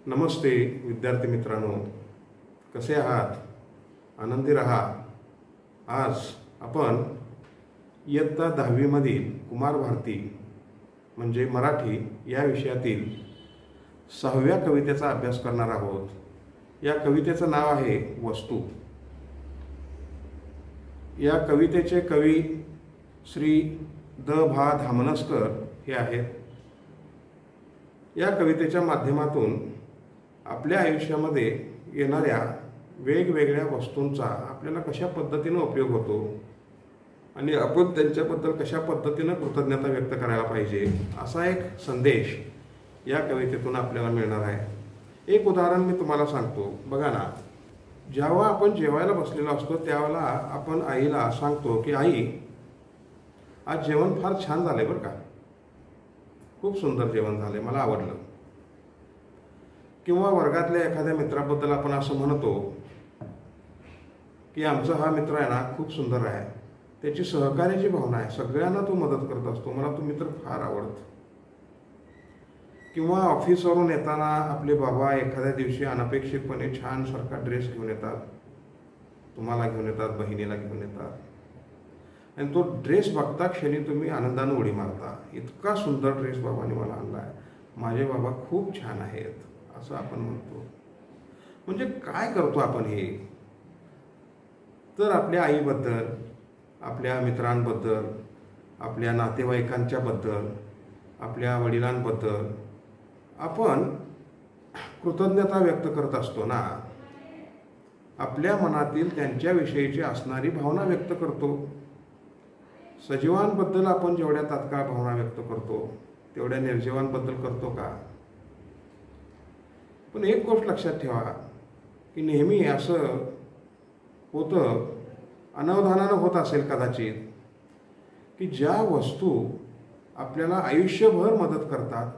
नमस्ते विद्यार्थी मित्रांनो, कसे आहात? आनंदी रहा। आज आपण इयत्ता 10वी मधील कुमार भारती म्हणजे मराठी या विषयातील 6व्या कवितेचा अभ्यास करणार आहोत। या कवितेचं नाव आहे वस्तू। या कवितेचे कवी श्री द.भा. धामनसकर हे आहेत। या कवितेच्या माध्यमातून आपल्या आयुष्यामध्ये येणाऱ्या वेगवेगळ्या वस्तूंचा आपल्याला कशा पद्धतीने उपयोग होतो आणि आपण त्यांच्याबद्दल कशा पद्धतीने कृतज्ञता व्यक्त करायला पाहिजे असा एक संदेश या कवितेतून आपल्याला मिळणार आहे। एक उदाहरण मी तुम्हाला सांगतो। बघा ना, जेव्हा आपण जेवायला बसलेलो असतो त्यावेळेला आपण आईला सांगतो की आई, आज जेवण फार छान झाले बरं का, खूप सुंदर जेवण झाले, मला आवडलं। किंवा वर्गातल्या एखाद्या मित्राबद्दल आपण असं म्हणतो की आमचा हा मित्र आहे ना खूप सुंदर आहे, त्याची सहकार्याची भावना आहे, सगळ्यांना तो मदत करत असतो, मला तो मित्र फार आवडतो। किंवा ऑफिसवरून येताना आपले बाबा एखाद्या दिवशी अनपेक्षितपणे छान सारखा ड्रेस घेऊन येतात, तुम्हाला घेऊन येतात, बहिणीला घेऊन येतात आणि तो ड्रेस बघता क्षणी तुम्ही आनंदाने उडी मारता, इतका सुंदर ड्रेस बाबांनी मला आणला आहे, माझे बाबा खूप छान आहेत असं आपण म्हणतो। म्हणजे काय करतो आपण हे? तर आपल्या आईबद्दल, आपल्या मित्रांबद्दल, आपल्या नातेवाईकांच्या बद्दल, आपल्या वडिलांबद्दल आपण कृतज्ञता व्यक्त करत असतो ना। आपल्या मनातील त्यांच्याविषयीची असणारी भावना व्यक्त करतो। सजीवांबद्दल आपण जेवढ्या तात्काळ भावना व्यक्त करतो तेवढ्या निर्जीवांबद्दल करतो का? पण एक गोष्ट लक्षात ठेवा की नेहमी असं होतं, अनवधानानं होत असेल कदाचित, की ज्या वस्तू आपल्याला आयुष्यभर मदत करतात,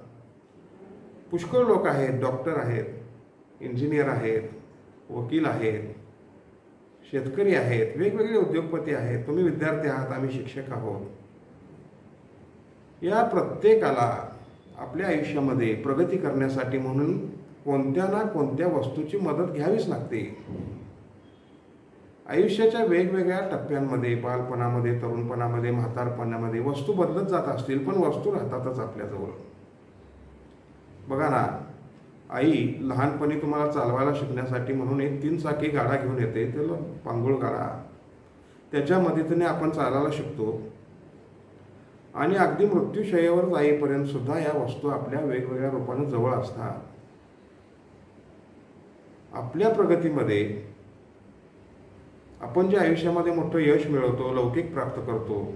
पुष्कळ लोक आहेत, डॉक्टर आहेत, इंजिनियर आहेत, वकील आहेत, शेतकरी आहेत, वेगवेगळे उद्योगपती आहेत, तुम्ही विद्यार्थी आहात, आम्ही शिक्षक आहोत, या प्रत्येकाला आपल्या आयुष्यामध्ये प्रगती करण्यासाठी म्हणून कोणत्या ना कोणत्या वस्तूची मदत घ्यावीच लागते। आयुष्याच्या वेगवेगळ्या टप्प्यांमध्ये, बालपणामध्ये, तरुणपणामध्ये, म्हातारपणामध्ये वस्तू बदलत जात असतील, पण वस्तू राहतातच आपल्याजवळ। बघा ना, आई लहानपणी तुम्हाला चालवायला शिकण्यासाठी म्हणून एक 3 चाकी गाडा घेऊन येते, त्याला पांगुळ गाडा, त्याच्या मदतीने आपण चालायला शिकतो आणि अगदी मृत्यूशय्येवर जाईपर्यंत सुद्धा या वस्तू आपल्या वेगवेगळ्या रूपाने जवळ असतात। आपल्या प्रगतीमध्ये आपण जे आयुष्यामध्ये मोठं यश मिळवतो, लौकिक प्राप्त करतो,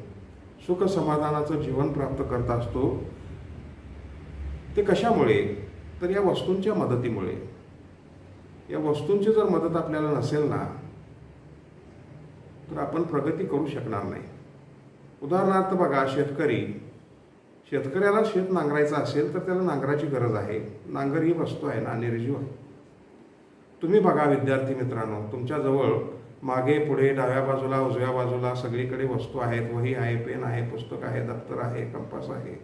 सुख समाधानाचं जीवन प्राप्त करत असतो, ते कशामुळे? तर या वस्तूंच्या मदतीमुळे। या वस्तूंची जर मदत आपल्याला नसेल ना तर आपण प्रगती करू शकणार नाही। उदाहरणार्थ बघा, शेतकऱ्याला शेत नांगरायचं असेल तर त्याला नांगराची गरज आहे। नांगर ही वस्तू आहे ना, निर्जीव आहे। तुम्ही बघा विद्यार्थी मित्रांनो, तुमच्याजवळ मागे पुढे डाव्या बाजूला उजव्या बाजूला सगळीकडे वस्तू आहेत, वही आहे, पेन आहे, पुस्तक आहे, दप्तर आहे, कंपास आहे।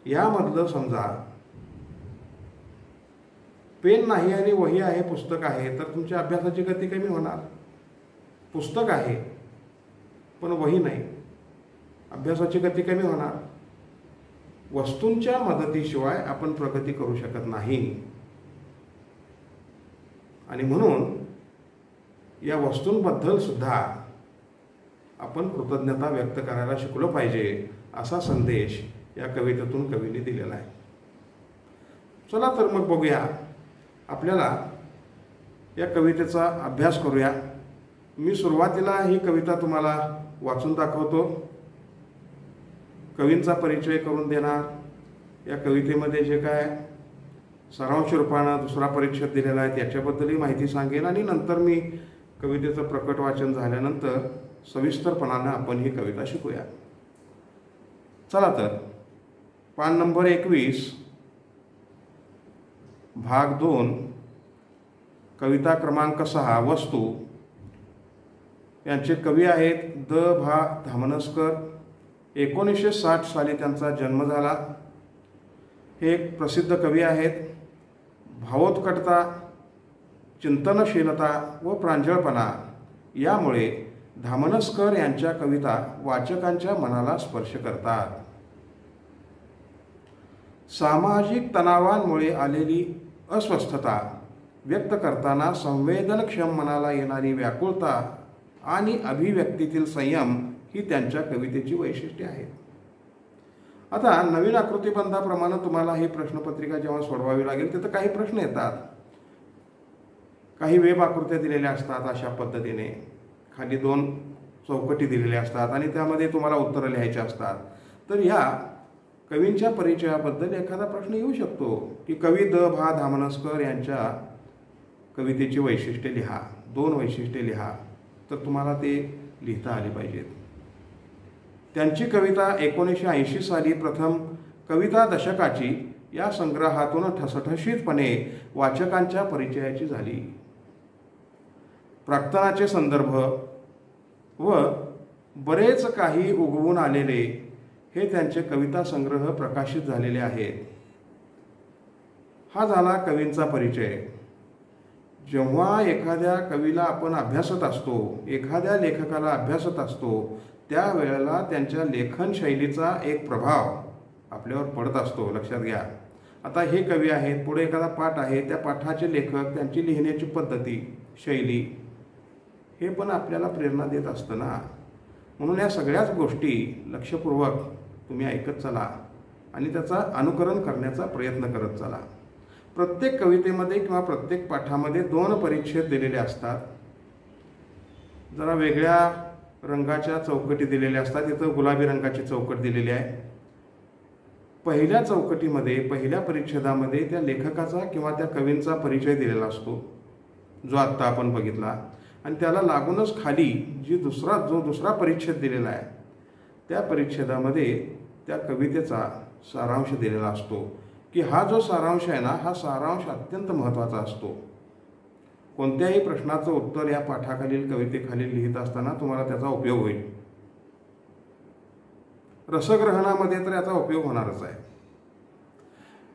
यामधलं समजा पेन नाही आणि वही आहे, पुस्तक आहे, तर तुमच्या अभ्यासाची गती कमी होणार। पुस्तक आहे पण वही नाही, अभ्यासाची गती कमी होणार। वस्तूंच्या मदतीशिवाय आपण प्रगती करू शकत नाही आणि म्हणून या वस्तूंबद्दल सुद्धा आपण कृतज्ञता व्यक्त करायला शिकलो पाहिजे असा संदेश या कवितेतून कवीने दिलेला आहे। चला तर मग बघूया, आपल्याला या कवितेचा अभ्यास करूया। मी सुरुवातीला ही कविता तुम्हाला वाचून दाखवतो, कवींचा परिचय करून देणार, या कवितेमध्ये जे काय सारांश रूपानं दुसरा परिच्छेद दिलेला आहे त्याच्याबद्दलही माहिती सांगेन आणि नंतर मी कवितेचं प्रकट वाचन झाल्यानंतर सविस्तरपणाने आपण ही कविता शिकूया। चला तर, पान नंबर 21, भाग 2, कविता क्रमांक 6, वस्तू। यांचे कवी आहेत द.भा. धामनसकर। 1960 साली त्यांचा जन्म झाला। हे एक प्रसिद्ध कवी आहेत। भावोत्कटता, चिंतनशीलता व प्रांजळपणा यामुळे धामनसकर यांच्या कविता वाचकांच्या मनाला स्पर्श करतात. सामाजिक तणावांमुळे आलेली अस्वस्थता व्यक्त करताना संवेदनक्षम मनाला येणारी व्याकुळता आणि अभिव्यक्तीतील संयम ही त्यांच्या कवितेची वैशिष्ट्ये आहेत. आता नवीन आकृतिबंधाप्रमाणे तुम्हाला ही प्रश्नपत्रिका जेव्हा सोडवावी लागेल तिथं काही प्रश्न येतात. काही वेब आकृत्या दिलेल्या असतात अशा पद्धतीने, खाली 2 चौकटी दिलेल्या असतात आणि त्यामध्ये तुम्हाला उत्तरं लिहायची असतात. तर या कवींच्या परिचयाबद्दल एखादा प्रश्न येऊ शकतो की कवी द भा धामनसकर यांच्या कवितेची वैशिष्ट्ये लिहा, 2 वैशिष्ट्ये लिहा. तर तुम्हाला ते लिहिता आले पाहिजेत. त्यांची कविता 1980 साली प्रथम कविता दशकाची या संग्रहातून ठसठशीतपणे वाचकांच्या परिचयाची झाली. प्राक्तनाचे संदर्भ व बरेच काही उगवून आलेले हे त्यांचे कविता संग्रह प्रकाशित झालेले आहेत. हा झाला कवींचा परिचय. जेव्हा एखाद्या कवीला आपण अभ्यासत असतो, एखाद्या लेखकाला अभ्यासत असतो, त्यावेळेला त्यांच्या लेखन शैलीचा एक प्रभाव आपल्यावर पडत असतो. लक्षात घ्या. आता हे कवी आहेत, पुढे एखादा पाठ आहे, त्या पाठाचे लेखक, त्यांची लिहिण्याची पद्धती, शैली हे पण आपल्याला प्रेरणा देत असतं ना. म्हणून या सगळ्याच गोष्टी लक्षपूर्वक तुम्ही ऐकत चला आणि त्याचा अनुकरण करण्याचा प्रयत्न करत चला. प्रत्येक कवितेमध्ये किंवा प्रत्येक पाठामध्ये 2 परिच्छेद दिलेले असतात. जरा वेगळ्या रंगाच्या चौकटी दिलेल्या असतात. इथं गुलाबी रंगाची चौकट दिलेली आहे. पहिल्या चौकटीमध्ये, पहिल्या परिच्छेदामध्ये त्या लेखकाचा किंवा त्या कवींचा परिचय दिलेला असतो, जो आत्ता आपण बघितला. आणि त्याला लागूनच खाली जो दुसरा परिच्छेद दिलेला आहे त्या परिच्छेदामध्ये त्या कवितेचा सारांश दिलेला असतो की हा जो सारांश आहे ना, हा सारांश अत्यंत महत्त्वाचा असतो. कोणत्याही प्रश्नाचं उत्तर या पाठाखालील कवितेखालील लिहित असताना तुम्हाला त्याचा उपयोग होईल. रसग्रहणामध्ये तर याचा उपयोग होणारच आहे.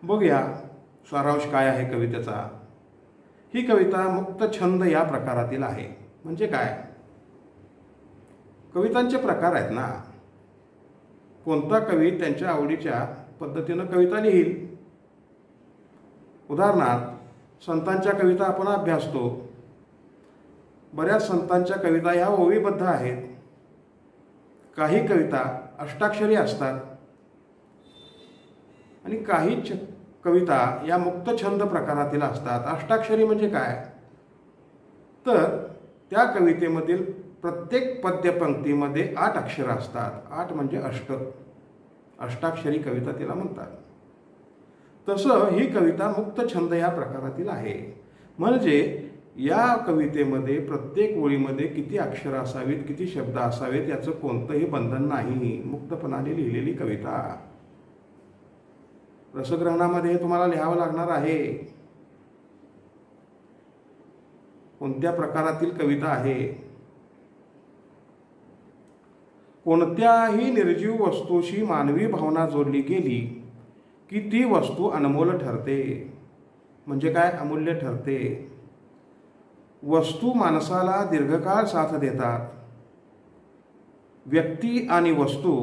बघूया सारांश काय आहे कवितेचा. ही कविता मुक्त छंद या प्रकारातील आहे. म्हणजे काय, कवितांचे प्रकार आहेत ना. कोणता कवी त्यांच्या आवडीच्या पद्धतीनं कविता लिहिल. उदाहरणार्थ संतांच्या कविता आपण अभ्यासतो. बऱ्याच संतांच्या कविता ह्या ओवीबद्ध आहेत. काही कविता अष्टाक्षरी असतात आणि काही कविता या मुक्त छंद प्रकारातील असतात. अष्टाक्षरी म्हणजे काय, तर त्या कवितेमधील प्रत्येक पद्यपंक्तीमध्ये 8 अक्षरं असतात. 8 म्हणजे अष्टाक्षरी कविता तिला म्हणतात. तसं ही कविता मुक्त छंद या प्रकारातील आहे. म्हणजे या कवितेमध्ये प्रत्येक ओळीमध्ये किती अक्षरं असावीत, किती शब्द असावेत याचं कोणतंही बंधन नाही. मुक्तपणाने लिहिलेली कविता. रसग्रहणामध्ये तुम्हाला लिहावं लागणार आहे कोणत्या प्रकारातील कविता आहे. कोणत्याही निर्जीव वस्तूशी मानवी भावना जोडली गेली की ती वस्तू अनमोल ठरते. म्हणजे काय, अमूल्य ठरते. वस्तू माणसाला दीर्घकाळ साथ देतात. व्यक्ती आणि वस्तू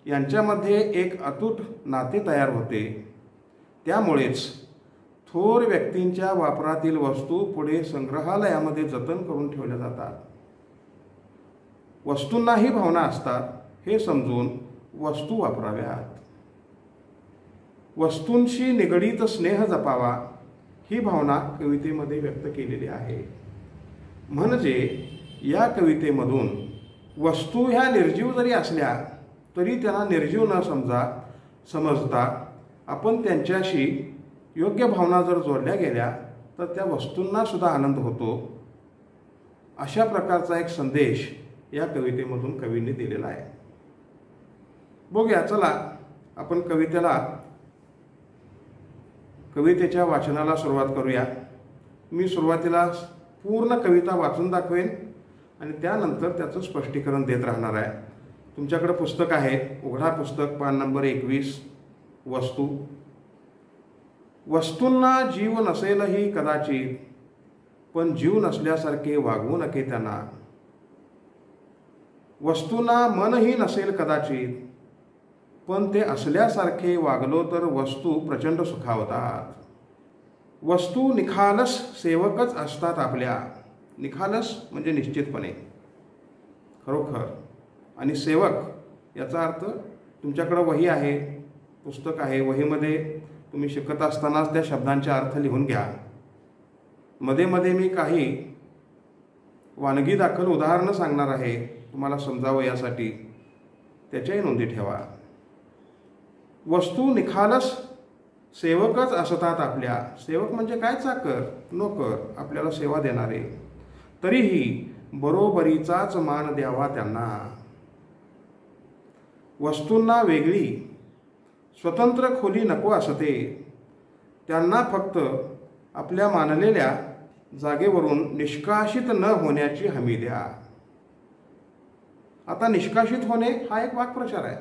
यांच्यामध्ये एक अतूट नाते तयार होते. त्यामुळेच थोर व्यक्तींच्या वापरातील वस्तू पुढे संग्रहालयामध्ये जतन करून ठेवल्या जातात. वस्तूंनाही भावना असतात हे समजून वस्तू वापराव्यात. वस्तूंशी निगडीत स्नेह जपावा ही भावना कवितेमध्ये व्यक्त केलेली आहे. म्हणजे या कवितेमधून वस्तू ह्या निर्जीव जरी असल्या तरी त्यांना निर्जीव न समजता आपण त्यांच्याशी योग्य भावना जर जोडल्या गेल्या तर त्या वस्तूंना सुद्धा आनंद होतो. अशा प्रकारचा एक संदेश या कवितेमधून कवींनी दिलेला आहे. बघूया, चला आपण कवितेच्या वाचनाला सुरुवात करूया. मी सुरुवातीला पूर्ण कविता वाचून दाखवेन आणि त्यानंतर त्याचं स्पष्टीकरण देत राहणार आहे. तुमच्याकडे पुस्तक आहे, उघडा पुस्तक, पान नंबर 21, वस्तू. वस्तूंना जीव नसेलही कदाचित, पण जीव नसल्यासारखे वागवू नके त्यांना. वस्तूंना मनही नसेल कदाचित, पण ते असल्यासारखे वागलो तर वस्तू प्रचंड सुखावतात. वस्तू निखालस सेवकच असतात आपल्या. निखालस म्हणजे निश्चितपणे, खरोखर. आणि सेवक याचा अर्थ तुमच्याकडं वही आहे, पुस्तक आहे, वहीमध्ये तुम्ही शिकत असतानाच त्या शब्दांचे अर्थ लिहून घ्या. मध्ये मध्ये मी काही वानगी दाखल उदाहरणं सांगणार आहे तुम्हाला समजावं यासाठी, त्याच्याही नोंदी ठेवा. वस्तू निखालस सेवकच असतात आपल्या. सेवक म्हणजे काय? चाकर, नोकर, आपल्याला सेवा देणारे. तरीही बरोबरीचाच मान द्यावा त्यांना. वस्तूंना वेगळी स्वतंत्र खोली नको असते. त्यांना फक्त आपल्या मानलेल्या जागेवरून निष्कासित न होण्याची हमी द्या. आता निष्कासित होणे हा एक वाक्प्रचार आहे.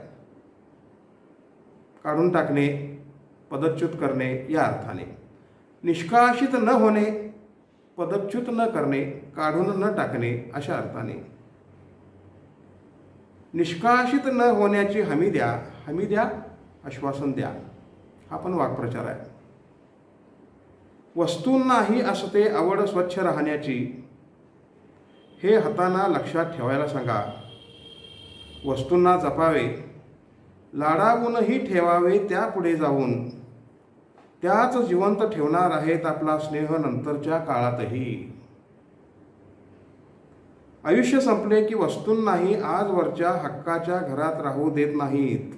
काढून टाकणे, पदच्युत करणे या अर्थाने. निष्कासित न होणे, पदच्युत न करणे, काढून न टाकणे अशा अर्थाने. निष्कासित न होण्याची हमी द्या. हमी द्या, आश्वासन द्या, हा पण वाक्प्रचार आहे. वस्तूंनाही असते आवड स्वच्छ राहण्याची, हे हातांना लक्षात ठेवायला सांगा. वस्तूंना जपावे, लाडावूनही ठेवावे त्या पुढे जाऊन. त्याच जिवंत ठेवणार आहेत आपला स्नेह नंतरच्या काळातही. आयुष्य संपले की वस्तूंनाही आजवरच्या हक्काच्या घरात राहू देत नाहीत.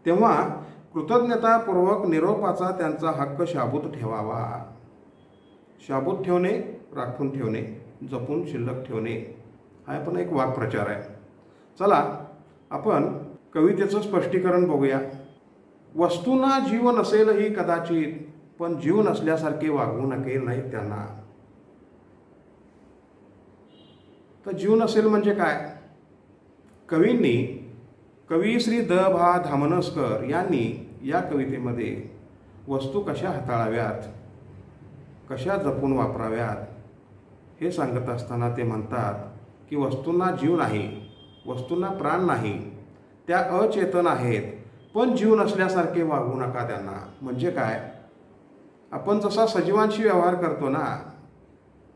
तेव्हा कृतज्ञतापूर्वक निरोपाचा त्यांचा हक्क शाबूत ठेवावा. शाबूत ठेवणे, राखून ठेवणे, जपून शिल्लक ठेवणे हा पण एक वाक्प्रचार आहे. चला आपण कवितेचं स्पष्टीकरण बघूया. वस्तूंना जीव नसेलही कदाचित, पण जीव नसल्यासारखे वागवू नके नाही त्यांना. तर जीव नसेल म्हणजे काय? कवींनी, कवी श्री द भा धामनसकर यांनी या कवितेमध्ये वस्तू कशा हाताळाव्यात, कशा जपून वापराव्यात हे सांगत असताना ते म्हणतात की वस्तूंना जीव नाही, वस्तूंना प्राण नाही, त्या अचेतन आहेत, पण जीव नसल्यासारखे वागवू नका त्यांना. म्हणजे काय? आपण जसा सजीवांशी व्यवहार करतो ना,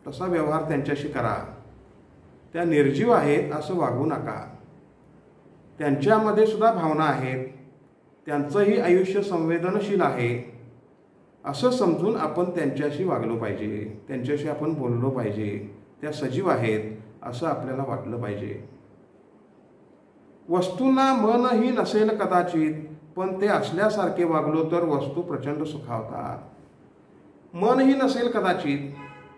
तसा व्यवहार त्यांच्याशी करा. त्या निर्जीव आहेत असं वागवू नका. त्यांच्यामध्ये सुद्धा भावना आहेत, त्यांचंही आयुष्य संवेदनशील आहे असं समजून आपण त्यांच्याशी वागलो पाहिजे, त्यांच्याशी आपण बोललो पाहिजे. त्या सजीव आहेत असं आपल्याला वाटलं पाहिजे. वस्तूंना मनही नसेल कदाचित, पण ते असल्यासारखे वागलो तर वस्तू प्रचंड सुखावतात. मनही नसेल कदाचित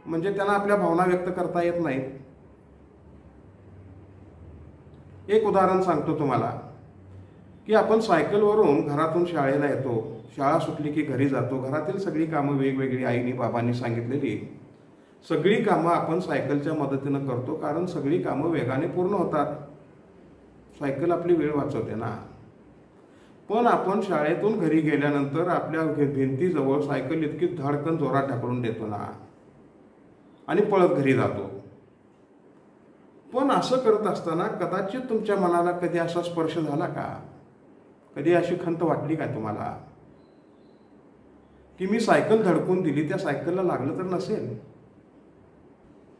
म्हणजे त्यांना आपल्या भावना व्यक्त करता येत नाहीत. एक उदाहरण सांगतो तुम्हाला की आपण सायकलवरून घरातून शाळेला येतो, शाळा सुटली की घरी जातो. घरातील सगळी कामं वेगवेगळी आईने बाबांनी सांगितलेली सगळी कामं आपण सायकलच्या मदतीनं करतो, कारण सगळी कामं वेगाने पूर्ण होतात. सायकल आपली वेळ वाचवते ना. पण आपण शाळेतून घरी गेल्यानंतर आपल्या भिंतीजवळ सायकल इतकी धडकन जोरात ढकलून देतो ना आणि पळत घरी जातो. पण असं करत असताना कदाचित तुमच्या मनाला कधी असा स्पर्श झाला का? कधी अशी खंत वाटली काय तुम्हाला की मी सायकल धडकून दिली, त्या सायकलला लागलं तर नसेल?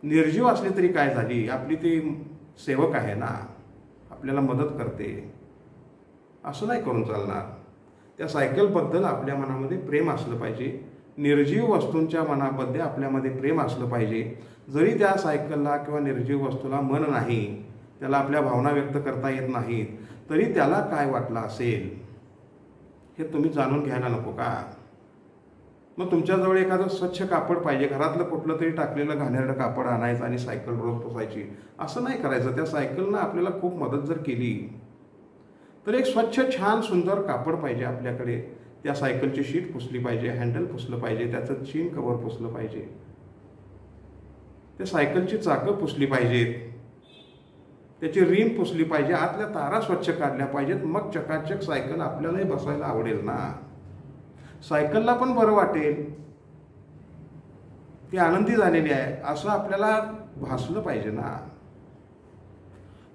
निर्जीव असली तरी काय झाली, आपली ती सेवक आहे ना, आपल्याला मदत करते. असं नाही करून चालणार. त्या सायकलबद्दल आपल्या मनामध्ये प्रेम असलं पाहिजे. निर्जीव वस्तूंच्या मनामध्ये आपल्यामध्ये प्रेम असलं पाहिजे. जरी त्या सायकलला किंवा निर्जीव वस्तूला मन नाही, त्याला आपल्या भावना व्यक्त करता येत नाहीत, तरी त्याला काय वाटलं असेल हे तुम्ही जाणून घ्यायला नको का? मग तुमच्याजवळ एखादं स्वच्छ कापड पाहिजे, घरातलं कुठलं तरी टाकलेलं घाणेरडं कापड आणायचं आणि सायकल रोज पुसायची, असं नाही करायचं. त्या सायकलनं आपल्याला खूप मदत जर केली तर एक स्वच्छ छान सुंदर कापड पाहिजे आपल्याकडे. त्या सायकलची शीट पुसली पाहिजे, हँडल पुसलं पाहिजे, त्याचं चीन कवर पुसलं पाहिजे, त्या सायकलची चाकं पुसली पाहिजेत, त्याची रिम पुसली पाहिजे, आतल्या तारा स्वच्छ काढल्या पाहिजेत. मग चकाचक सायकल आपल्यालाही बसायला आवडेल ना. सायकलला पण बरं वाटेल, ती आनंदी झालेली आहे असं आपल्याला भासलं पाहिजे ना.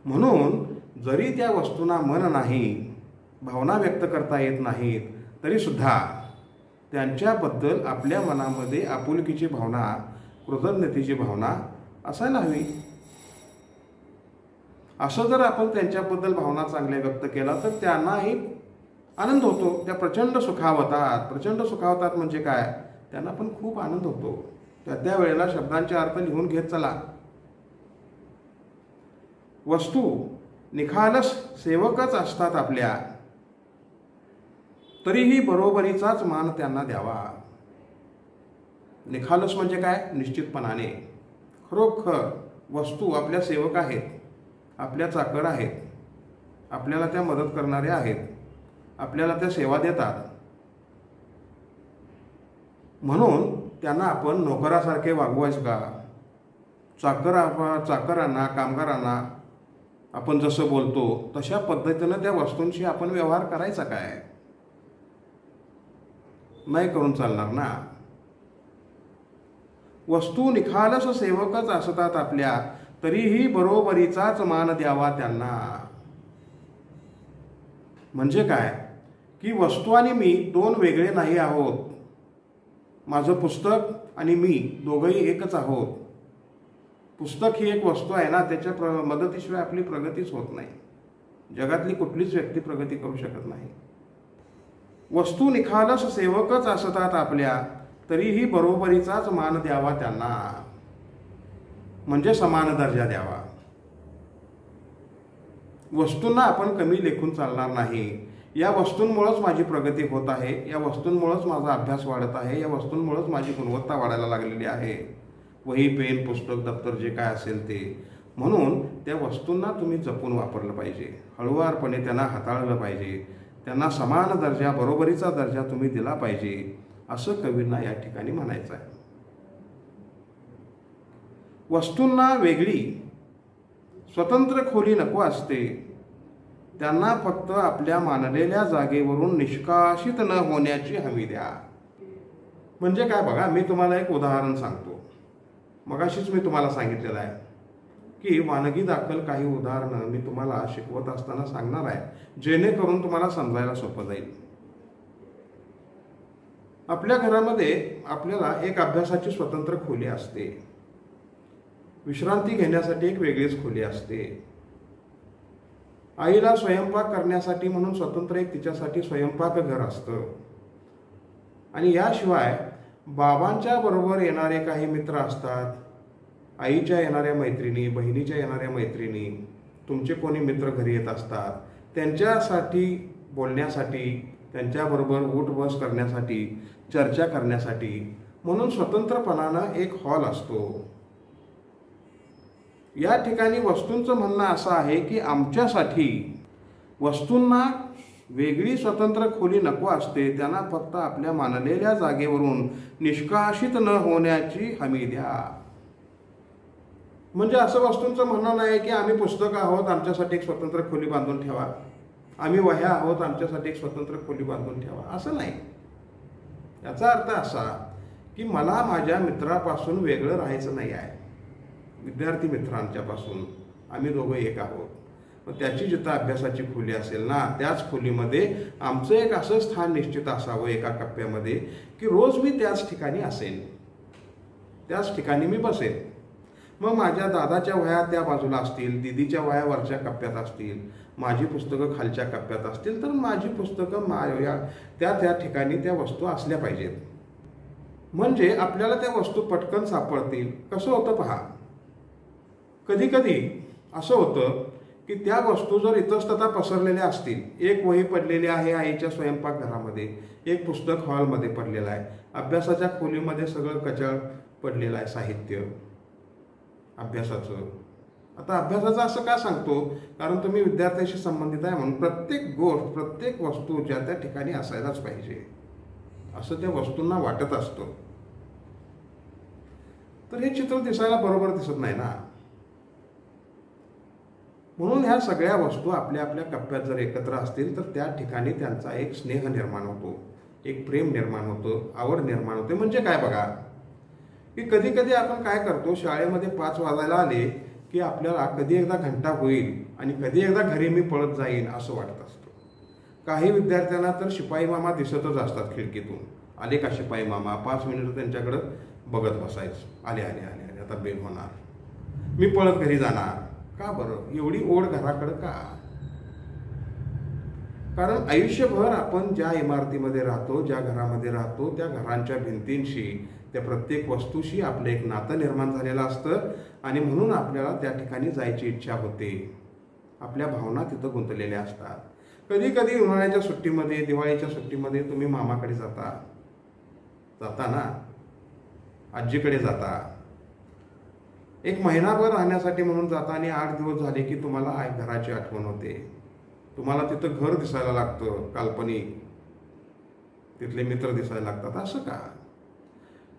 म्हणून जरी त्या वस्तूंना मन नाही, भावना व्यक्त करता येत नाहीत, तरी सुद्धा त्यांच्याबद्दल आपल्या मनामध्ये आपुलकीची भावना, कृतज्ञतेची भावना असायला हवी. असं जर आपण त्यांच्याबद्दल भावना चांगल्या व्यक्त केला तर त्यांनाही आनंद होतो. त्या प्रचंड सुखावतात. प्रचंड सुखावतात म्हणजे काय, त्यांना पण खूप आनंद होतो. त्या वेळेला शब्दांचे अर्थ लिहून घेत चला. वस्तू निखालस सेवकच असतात आपल्या, तरीही बरोबरीचाच मान त्यांना द्यावा. निखालस म्हणजे काय, निश्चितपणाने. खरोखर वस्तू आपल्या सेवक आहेत, आपल्या चाकर आहेत, आपल्याला त्या मदत करणारे आहेत, आपल्याला त्या सेवा देतात. म्हणून त्यांना आपण नोकरासारखे वागवायचं का? चाकरांना, कामगारांना आपण जसं बोलतो तशा पद्धतीनं त्या वस्तूंशी आपण व्यवहार करायचा काय? नाही करून चालणार ना. वस्तू निखालस सेवकच असतात आपल्या, तरीही बरोबरीचाच मान द्यावा त्यांना. म्हणजे काय की वस्तू आणि मी दोन वेगळे नाही आहोत. माझं पुस्तक आणि मी दोघंही एकच आहोत. पुस्तक ही एक वस्तू आहे ना, त्याच्या मदतीशिवाय आपली प्रगतीच होत नाही. जगातली कुठलीच व्यक्ती प्रगती करू शकत नाही. वस्तू निखालस सेवकच असतात आपल्या, तरीही बरोबरीचाच मान द्यावा त्यांना. म्हणजे समान दर्जा द्यावा. वस्तूंना आपण कमी लेखून चालणार नाही. या वस्तूंमुळेच माझी प्रगती होत आहे, या वस्तूंमुळेच माझा अभ्यास वाढत आहे, या वस्तूंमुळेच माझी गुणवत्ता वाढायला लागलेली आहे. वही, पेन, पुस्तक, दप्तर जे काय असेल ते. म्हणून त्या वस्तूंना तुम्ही जपून वापरलं पाहिजे, हळुवारपणे त्यांना हाताळलं पाहिजे, त्यांना समान दर्जा, बरोबरीचा दर्जा तुम्ही दिला पाहिजे, असं कवींना या ठिकाणी म्हणायचं आहे. वस्तूंना वेगळी स्वतंत्र खोली नको असते. त्यांना फक्त आपल्या मानलेल्या जागेवरून निष्कासित न होण्याची हमी द्या. म्हणजे काय बघा, मी तुम्हाला एक उदाहरण सांगतो. मगाशीच मी तुम्हाला सांगितलेलं आहे की वानगी दाखल काही उदाहरणं मी तुम्हाला शिकवत असताना सांगणार आहे, जेणेकरून तुम्हाला समजायला सोपं जाईल. आपल्या घरामध्ये आपल्याला एक अभ्यासाची स्वतंत्र खोली असते, विश्रांती घेण्यासाठी एक वेगळीच खोली असते, आईला स्वयंपाक करण्यासाठी म्हणून स्वतंत्र एक तिच्यासाठी स्वयंपाकघर असतं, आणि याशिवाय बाबांच्या बरोबर येणारे काही मित्र असतात, आईच्या येणाऱ्या मैत्रिणी, बहिणीच्या येणाऱ्या मैत्रिणी, तुमचे कोणी मित्र घरी येत असतात, त्यांच्यासाठी बोलण्यासाठी, त्यांच्याबरोबर उठबस करण्यासाठी, चर्चा करण्यासाठी म्हणून स्वतंत्रपणानं एक हॉल असतो. या ठिकाणी वस्तूंचं म्हणणं असं आहे की आमच्यासाठी वस्तूंना वेगळी स्वतंत्र खोली नको असते. त्यांना फक्त आपल्या मानलेल्या जागेवरून निष्कासित न होण्याची हमी द्या. म्हणजे असं वस्तूंचं म्हणणं नाही की आम्ही पुस्तकं आहोत, आमच्यासाठी एक स्वतंत्र खोली बांधून ठेवा, आम्ही वह्या आहोत, आमच्यासाठी एक स्वतंत्र खोली बांधून ठेवा, असं नाही. याचा अर्थ असा की मला माझ्या मित्रापासून वेगळं राहायचं नाही आहे. विद्यार्थी मित्र आमच्यापासून, आम्ही दोघं एक आहोत. मग त्याची जिथं अभ्यासाची खोली असेल ना, त्याच खोलीमध्ये आमचं एक असं स्थान निश्चित असावं एका कप्प्यामध्ये की रोज मी त्याच ठिकाणी असेन, त्याच ठिकाणी मी बसेन. मग माझ्या दादाच्या वह्या त्या बाजूला असतील, दीदीच्या वह्या वरच्या कप्प्यात असतील, माझी पुस्तकं खालच्या कप्प्यात असतील, तर माझी पुस्तकं त्या ठिकाणी त्या वस्तू असल्या पाहिजेत. म्हणजे आपल्याला त्या वस्तू पटकन सापडतील. कसं होतं पहा, कधी कधी असं होतं की त्या वस्तू जर इतस्ततः पसरलेल्या असतील, एक वही पडलेली आहे आईच्या स्वयंपाकघरामध्ये, एक पुस्तक हॉलमध्ये पडलेलं आहे, अभ्यासाच्या खोलीमध्ये सगळं कचळ पडलेलं आहे साहित्य अभ्यासाचं. आता अभ्यासाचं असं का सांगतो, कारण तुम्ही विद्यार्थ्याशी संबंधित आहे म्हणून प्रत्येक गोष्ट, प्रत्येक वस्तू ज्या त्या ठिकाणी असायलाच पाहिजे असं त्या वस्तूंना वाटत असतं. तर हे चित्र दिसायला बरोबर दिसत नाही ना. म्हणून ह्या सगळ्या वस्तू आपल्या आपल्या कप्प्यात जर एकत्र असतील तर त्या ठिकाणी त्यांचा एक स्नेह निर्माण होतो, एक प्रेम निर्माण होतं, आवड निर्माण होते. म्हणजे काय बघा की कधी कधी आपण काय करतो, शाळेमध्ये 5 वाजायला आले की आपल्याला कधी एकदा घंटा होईल आणि कधी एकदा घरी मी पळत जाईन असं वाटत असतं. काही विद्यार्थ्यांना तर शिपाई मामा दिसतच असतात खिडकीतून. आले का शिपाई मामा, 5 मिनिटं त्यांच्याकडं बघत बसायचं. आले आले आले आले, आता बेल होणार, मी पळत घरी जाणार. का बरं एवढी ओढ घराकडं का? कारण आयुष्यभर आपण ज्या इमारतीमध्ये राहतो, ज्या घरामध्ये राहतो, त्या घरांच्या भिंतींशी, त्या प्रत्येक वस्तूशी आपलं एक नातं निर्माण झालेलं असतं आणि म्हणून आपल्याला त्या ठिकाणी जायची इच्छा होते. आपल्या भावना तिथं गुंतलेल्या असतात. कधी कधी उन्हाळ्याच्या सुट्टीमध्ये, दिवाळीच्या सुट्टीमध्ये तुम्ही मामाकडे जाता ना, आजीकडे जाता, एक महिनाभर राहण्यासाठी म्हणून जाता आणि 8 दिवस झाले की तुम्हाला घराची आठवण होते. तुम्हाला तिथं घर दिसायला लागतं काल्पनिक, तिथले मित्र दिसायला लागतात. असं का?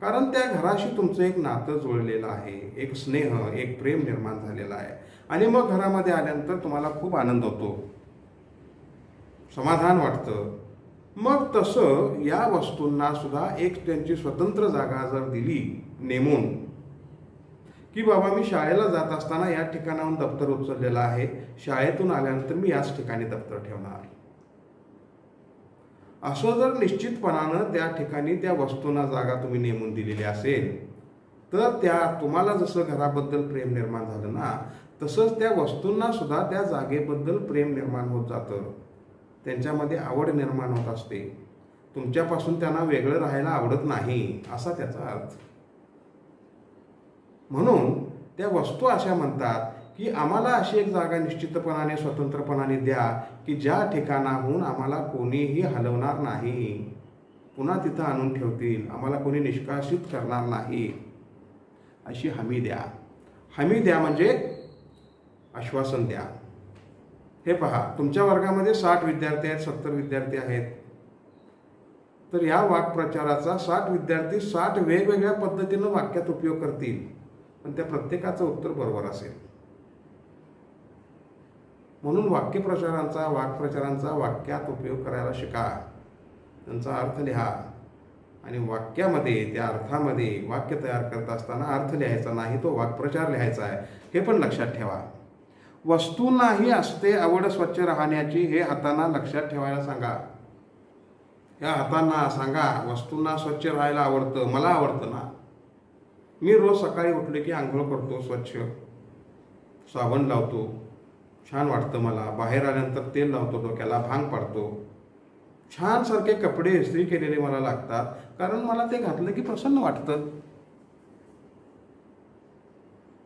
कारण त्या घराशी तुमचं एक नातं जुळलेलं आहे, एक स्नेह, एक प्रेम निर्माण झालेलं आहे. आणि मग घरामध्ये आल्यानंतर तुम्हाला खूप आनंद होतो, समाधान वाटतं. मग तसं या वस्तूंना सुद्धा एक त्यांची स्वतंत्र जागा जर दिली नेमून, की बाबा मी शाळेला जात असताना या ठिकाणाहून दप्तर उचललेलं आहे, शाळेतून आल्यानंतर मी याच ठिकाणी दप्तर ठेवणार, असं जर निश्चितपणानं त्या ठिकाणी त्या वस्तूंना जागा तुम्ही नेमून दिलेली असेल, तर त्या तुम्हाला जसं घराबद्दल प्रेम निर्माण झालं ना, तसंच त्या वस्तूंना सुद्धा त्या जागेबद्दल प्रेम निर्माण होत जातं. त्यांच्यामध्ये आवड निर्माण होत असते. तुमच्यापासून त्यांना वेगळं राहायला आवडत नाही असा त्याचा अर्थ. म्हणून त्या वस्तू अशा म्हणतात की आम्हाला अशी एक जागा निश्चितपणाने, स्वतंत्रपणाने द्या की ज्या ठिकाणाहून आम्हाला कोणीही हलवणार नाही, पुन्हा तिथं आणून ठेवतील, आम्हाला कोणी निष्कासित करणार नाही, अशी हमी द्या. हमी द्या म्हणजे आश्वासन द्या. हे पहा, तुमच्या वर्गामध्ये 60 विद्यार्थी आहेत, 70 विद्यार्थी आहेत, तर या वाक्प्रचाराचा 60 विद्यार्थी 60 वेगवेगळ्या पद्धतीनं वाक्यात उपयोग करतील, पण त्या प्रत्येकाचं उत्तर बरोबर असेल. म्हणून वाक्प्रचारांचा वाक्यात उपयोग करायला शिका. त्यांचा अर्थ लिहा आणि वाक्यामध्ये, त्या अर्थामध्ये वाक्य तयार करत असताना अर्थ लिहायचा नाही, तो वाक्प्रचार लिहायचा आहे, हे पण लक्षात ठेवा. वस्तूंनाही असते आवड स्वच्छ राहण्याची, हे हातांना लक्षात ठेवायला सांगा. या हातांना सांगा वस्तूंना स्वच्छ राहायला आवडतं, मला आवडतं ना. मी रोज सकाळी उठले की आंघोळ करतो, स्वच्छ साबण लावतो, छान वाटतं मला. बाहेर आल्यानंतर तेल लावतो डोक्याला, भांग पाडतो, छान सारखे कपडे इस्त्री केलेले मला लागतात, कारण मला ते घातलं की प्रसन्न वाटतं.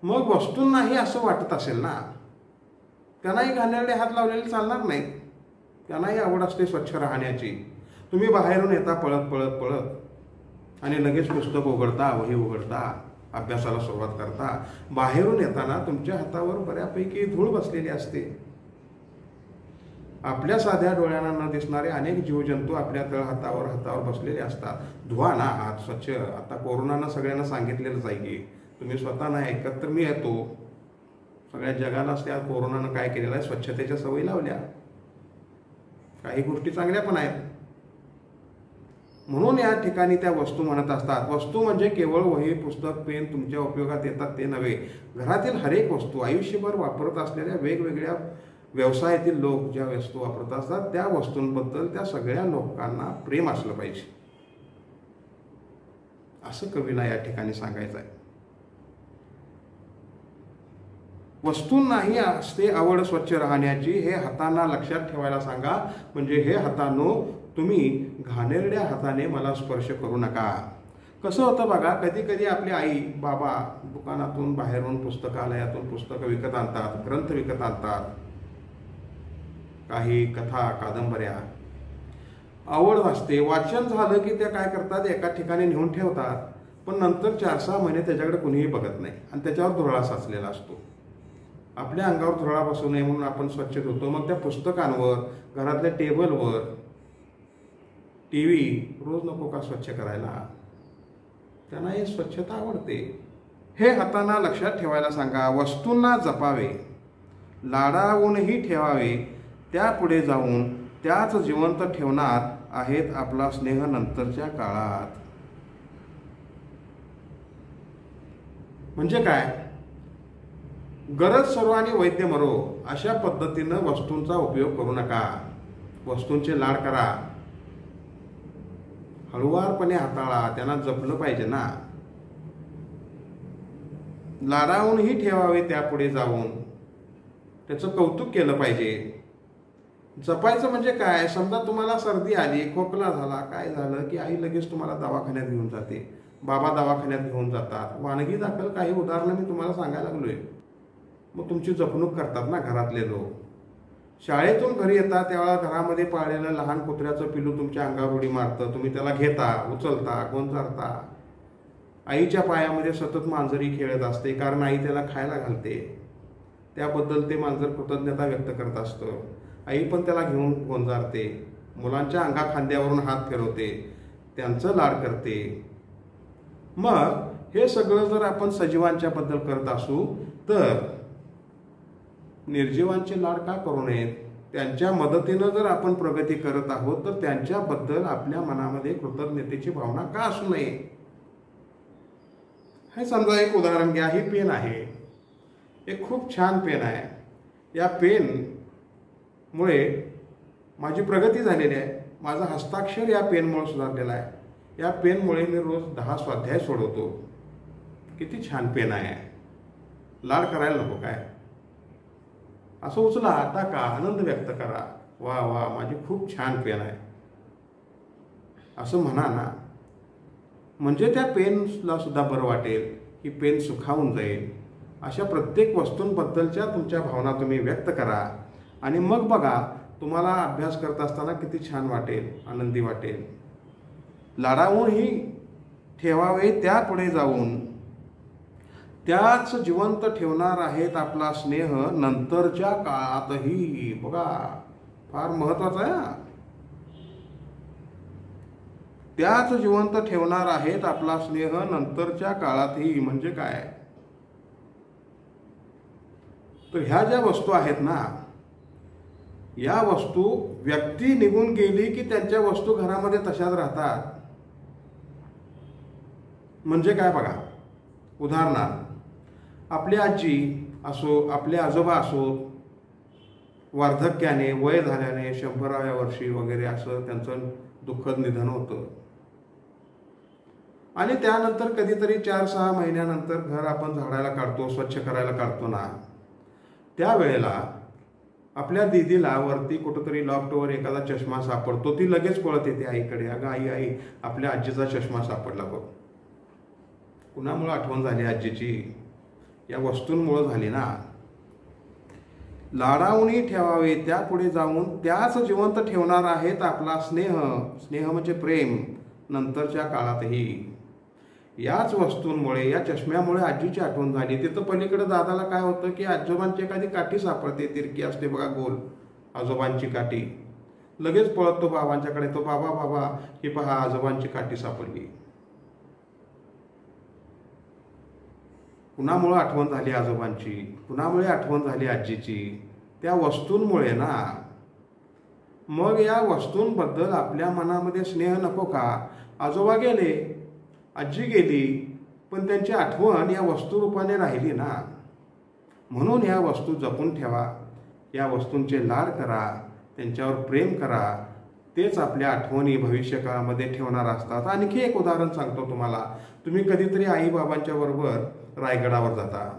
मग वस्तूंनाही असं वाटत असेल ना, त्यांनाही घाणेरडे हात लावलेले चालणार नाहीत, त्यांनाही आवड असते स्वच्छ राहण्याची. तुम्ही बाहेरून येता पळत पळत पळत आणि लगेच पुस्तक उघडता, वही उघडता, अभ्यासाला सुरुवात करता. बाहेरून येताना तुमच्या हातावर बऱ्यापैकी धूळ बसलेली असते. आपल्या साध्या डोळ्यांना न दिसणारे अनेक जीवजंतू आपल्या हातावर बसलेले असतात. धुवा ना हात स्वच्छ. आता कोरोनानं सगळ्यांना सांगितलेलंच आहे की, तुम्ही स्वतः नाही ऐकत तर मी येतो, सगळ्या जगालाच त्या कोरोनानं काय केलेलं आहे, स्वच्छतेच्या सवयी लावल्या. काही गोष्टी चांगल्या पण आहेत. म्हणून या ठिकाणी त्या वस्तू म्हणत असतात. वस्तू म्हणजे केवळ वही, पुस्तक, पेन तुमच्या उपयोगात येतात ते नव्हे, घरातील हरेक वस्तू, आयुष्यभर वापरत असलेल्या वेगवेगळ्या व्यवसायातील लोक ज्या वस्तू वापरत असतात त्या वस्तूंबद्दल त्या सगळ्या लोकांना प्रेम असलं पाहिजे, असं कवीला या ठिकाणी सांगायचं आहे. वस्तूंनाही असते आवड स्वच्छ राहण्याची, हे हातांना लक्षात ठेवायला सांगा. म्हणजे हे हातांनो, तुम्ही घाणेरड्या हाताने मला स्पर्श करू नका. कसं होतं बघा, कधी कधी आपली आई बाबा दुकानातून, बाहेरून, पुस्तकालयातून पुस्तकं विकत आणतात, ग्रंथ विकत आणतात, काही कथा कादंबऱ्या आवड असते. वाचन झालं की त्या काय करतात, एका ठिकाणी नेऊन ठेवतात, पण नंतर 4-6 महिने त्याच्याकडे कुणीही बघत नाही आणि त्याच्यावर धुरळा साचलेला असतो. आपल्या अंगावर धुरळा बसू नये म्हणून आपण स्वच्छ धुतो. मग त्या पुस्तकांवर, घरातल्या टेबलवर, TV रोज नको का स्वच्छ करायला? त्यांना ही स्वच्छता आवडते. हे हातांना लक्षात ठेवायला सांगा. वस्तूंना जपावे, लाडावूनही ठेवावे, त्यापुढे जाऊन त्याच जिवंत ठेवणार आहेत आपला स्नेह नंतरच्या काळात. म्हणजे काय? गरज सर्व आणि वैद्य मरो अशा पद्धतीनं वस्तूंचा उपयोग करू नका. वस्तूंचे लाड करा, हळुवारपणे हाताळा. त्यांना जपलं पाहिजे ना. लाडावूनही ठेवावे त्यापुढे जाऊन. त्याचं कौतुक केलं पाहिजे. जपायचं म्हणजे काय? समजा तुम्हाला सर्दी आली, खोकला झाला, काय झालं की आई लगेच तुम्हाला दवाखान्यात घेऊन जाते, बाबा दवाखान्यात घेऊन जातात. वानगी दाखल काही उदाहरणं मी तुम्हाला सांगायला लागलोय. मग तुमची जपणूक करतात ना घरातले लोक. शाळेतून घरी येतात तेव्हा घरामध्ये पाळलेलं लहान कुत्र्याचं पिलू तुमच्या अंगावर उडी मारतं. तुम्ही त्याला घेता, उचलता, गोंजारता. आईच्या पायामध्ये सतत मांजरी खेळत असते, कारण आई त्याला खायला घालते. त्याबद्दल ते मांजर कृतज्ञता व्यक्त करत असतं. आई पण त्याला घेऊन गोंजारते, मुलांच्या अंगा खांद्यावरून हात फिरवते, त्यांचं लाड करते. मग हे सगळं जर आपण सजीवांच्या बद्दल करत असू तर निर्जीवांचे लाड का करू नयेत? त्यांच्या मदतीनं जर आपण प्रगती करत आहोत तर त्यांच्याबद्दल आपल्या मनामध्ये कृतज्ञतेची भावना का असू नये? हे समजा एक उदाहरण घ्या. ही पेन आहे, एक खूप छान पेन आहे. या पेनमुळे माझी प्रगती झालेली आहे. माझा हस्ताक्षर या पेनमुळे सुधारलेला आहे. या पेनमुळे मी रोज 10 स्वाध्याय सोडवतो. किती छान पेन आहे. लाड करायला नको काय? असं उचला, टाका, आनंद व्यक्त करा. वा वा, माझी खूप छान पेन आहे असं म्हणा ना. म्हणजे त्या पेनला सुद्धा बरं वाटेल की पेन सुखावून जाईल. अशा प्रत्येक वस्तूंबद्दलच्या तुमच्या भावना तुम्ही व्यक्त करा आणि मग बघा तुम्हाला अभ्यास करत असताना किती छान वाटेल, आनंदी वाटेल. लाडावूनही ठेवावे त्यापुढे जाऊन. त्याच जिवंत ठेवणार आहेत आपला स्नेह नंतरच्या काळातही. बघा, फार महत्वाचं आहे. त्याच जिवंत ठेवणार आहेत आपला स्नेह नंतरच्या काळातही. म्हणजे काय? तर ह्या ज्या वस्तू आहेत ना, या वस्तू व्यक्ती निघून गेली की त्यांच्या वस्तू घरामध्ये तशाच राहतात. म्हणजे काय बघा, उदाहरणार्थ आपली आजी असो, आपले आजोबा असो, वार्धक्याने, वय झाल्याने 100व्या वर्षी वगैरे असं त्यांचं दुःखद निधन होतं. आणि त्यानंतर कधीतरी 4-6 महिन्यानंतर घर आपण झाडायला काढतो, स्वच्छ करायला काढतो ना, त्यावेळेला आपल्या दीदीला वरती कुठंतरी लॉफ्टवर एखादा चष्मा सापडतो. ती लगेच पळत येते आईकडे. अगं आई, आई, आपल्या आजीचा चष्मा सापडला बघ. कुणामुळे आठवण झाली आजीची? या वस्तूंमुळे झाली ना. लाडावूनही ठेवावे त्यापुढे जाऊन. त्याच जिवंत ठेवणार आहेत आपला स्नेह. स्नेह म्हणजे प्रेम नंतरच्या काळातही. याच वस्तूंमुळे, या चष्म्यामुळे आजीची आठवण झाली. तिथं पलीकडे दादाला काय होतं की आजोबांची एखादी काठी सापडते, तिरकी असते बघा, गोल, आजोबांची काठी. लगेच पळतो बाबांच्याकडे. तो बाबा, बाबा, ही पहा आजोबांची काठी सापडली. कुणामुळे आठवण झाली आजोबांची? कुणामुळे आठवण झाली आजीची? त्या वस्तूंमुळे ना. मग या वस्तूंबद्दल आपल्या मनामध्ये स्नेह नको का? आजोबा गेले, आजी गेली, पण त्यांची आठवण या वस्तू रूपाने राहिली ना. म्हणून या वस्तू जपून ठेवा. या वस्तूंचे लाड करा, त्यांच्यावर प्रेम करा. तेच आपल्या आठवणी भविष्यकाळामध्ये ठेवणार असतात. आणखी एक उदाहरण सांगतो तुम्हाला. तुम्ही कधीतरी आई बाबांच्या बरोबर रायगडावर जाता.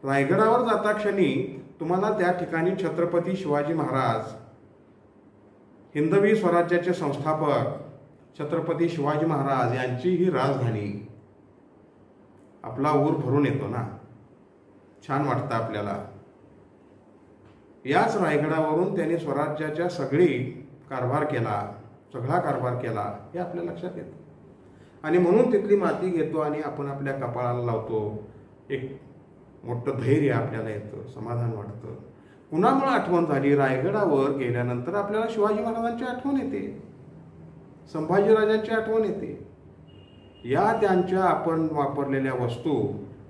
रायगडावर जाता क्षणी तुम्हाला त्या ठिकाणी छत्रपती शिवाजी महाराज, हिंदवी स्वराज्याचे संस्थापक छत्रपती शिवाजी महाराज यांची ही राजधानी, आपला ऊर भरून येतो ना. छान वाटतं आपल्याला. याच रायगडावरून त्यांनी स्वराज्याच्या सगळा कारभार केला हे आपल्या लक्षात येतं. आणि म्हणून तिथली माती घेतो आणि आपण आपल्या कपाळाला लावतो. एक मोठं धैर्य आपल्याला येतं, समाधान वाटतं. कुणामुळे आठवण झाली? रायगडावर गेल्यानंतर आपल्याला शिवाजी महाराजांची आठवण येते, संभाजीराजांची आठवण येते. या त्यांच्या आपण वापरलेल्या वस्तू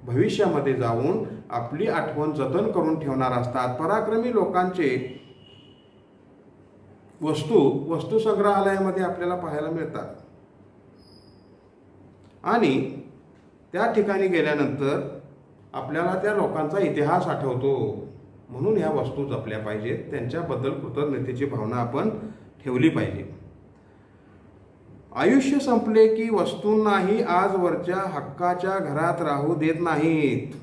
भविष्यामध्ये जाऊन आपली आठवण जतन करून ठेवणार असतात. पराक्रमी लोकांचे वस्तू संग्रहालयामध्ये आपल्याला पाहायला मिळतात आणि त्या ठिकाणी गेल्यानंतर आपल्याला त्या लोकांचा इतिहास आठवतो. म्हणून ह्या वस्तू जपल्या पाहिजेत. त्यांच्याबद्दल कृतज्ञतेची भावना आपण ठेवली पाहिजे. आयुष्य संपले की वस्तूंनाही आजवरच्या हक्काच्या घरात राहू देत नाहीत.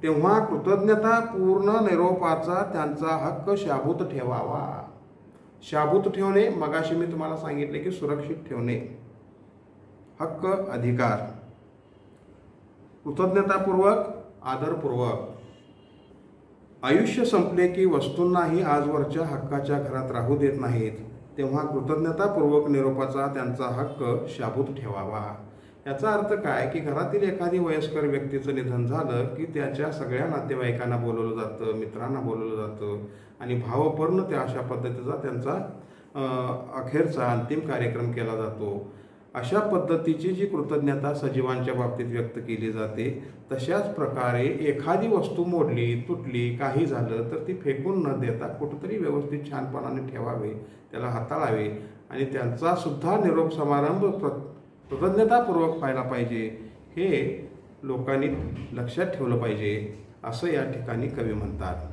तेव्हा कृतज्ञतापूर्ण निरोपाचा त्यांचा हक्क शाबूत ठेवावा. शाबूत ठेवणे, मगाशी मी तुम्हाला सांगितले की सुरक्षित ठेवणे. हक्क, अधिकार, कृतज्ञतापूर्वक, आदरपूर्वक. आयुष्य संपले की वस्तूंनाही आजवरच्या हक्काच्या घरात राहू देत नाहीत. तेव्हा कृतज्ञतापूर्वक निरोपाचा त्यांचा हक्क शाबूत ठेवावा. याचा अर्थ काय की घरातील एखादी वयस्कर व्यक्तीचं निधन झालं की त्याच्या सगळ्या नातेवाईकांना बोलवलं जातं, मित्रांना बोलवलं जातं आणि भावपूर्ण त्या अशा पद्धतीचा त्यांचा अखेरचा अंतिम कार्यक्रम केला जातो. अशा पद्धतीची जी कृतज्ञता सजीवांच्या बाबतीत व्यक्त केली जाते, तशाच प्रकारे एखादी वस्तू मोडली, तुटली, काही झालं तर ती फेकून न देता कुठंतरी व्यवस्थित छानपणाने ठेवावे, त्याला हाताळावे आणि त्यांचा सुद्धा निरोप समारंभ कृतज्ञतापूर्वक व्हायला पाहिजे. हे लोकांनी लक्षात ठेवलं पाहिजे असं या ठिकाणी कवी म्हणतात.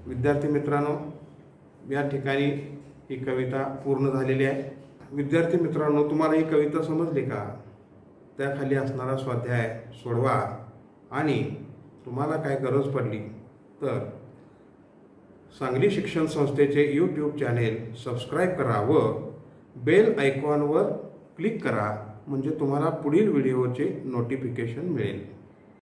विद्यार्थी मित्रांनो, या ठिकाणी ही कविता पूर्ण झालेली आहे. विद्यार्थी मित्रांनो, तुम्हाला ही कविता समजली का? त्याखाली असणारा स्वाध्याय सोडवा आणि तुम्हाला काय गरज पडली तर सांगली शिक्षण संस्थेचे यूट्यूब चॅनेल सबस्क्राईब करा व बेल आयकॉनवर क्लिक करा, म्हणजे तुम्हाला पुढील व्हिडिओचे नोटिफिकेशन मिळेल.